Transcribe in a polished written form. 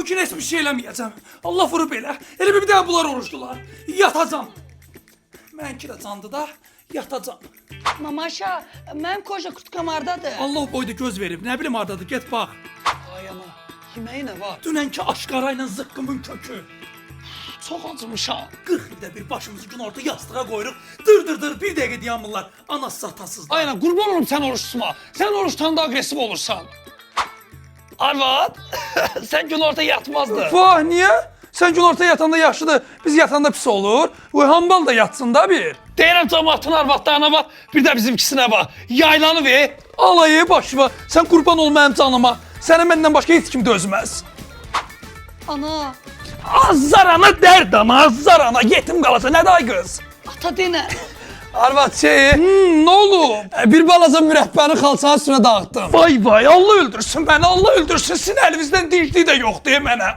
ki heç bir şey eləməyəcəm. Allah vurub elə. Elə bir daha bunlar oruçdular. Yatacam. Mənki də candı da. Yatacam. Mamaşa, mənim koja kurtkam hardadır? Allah boyda göz verib. Nə bilim hardadır. Get bax. Ay ana, yeməyi nə var? Dünənki aşqarayla zıqqımın kökü. Çox acımışam. 40 ildə bir başımızı gün orta yastığa qoyuruq. Dır bir dəqiqə dayanmırlar. Anası atasızlar. Ay ana, qurban olum sən oruç tutma. Sən oruç tutanda agresiv olursan. Arvad, sən gün orta yatmazdın. Vah, niyə? Sən gün orta yatanda yaxşıdır. Biz yatanda pis olur. Vay hambal da yatsın da bir. Deyirəm cəmaatın arvadlarına bax, bir də bizimkisinə bax. Yaylanı ver. Alayı başıma. Sən qurban ol mənim canıma. Sənə məndən başqa heç kim dözməz. Ana, Azar ana dərd ana, azar ana. Yetim qalasa nə day qız? ata denə. Arvad şey, nə olub? Bir balaca mürəbbəni xalçanın üstünə dağıtdım. Vay Allah öldürsün məni, Allah öldürsün. Sizin əlinizdən dinclik də yoxdur mənə.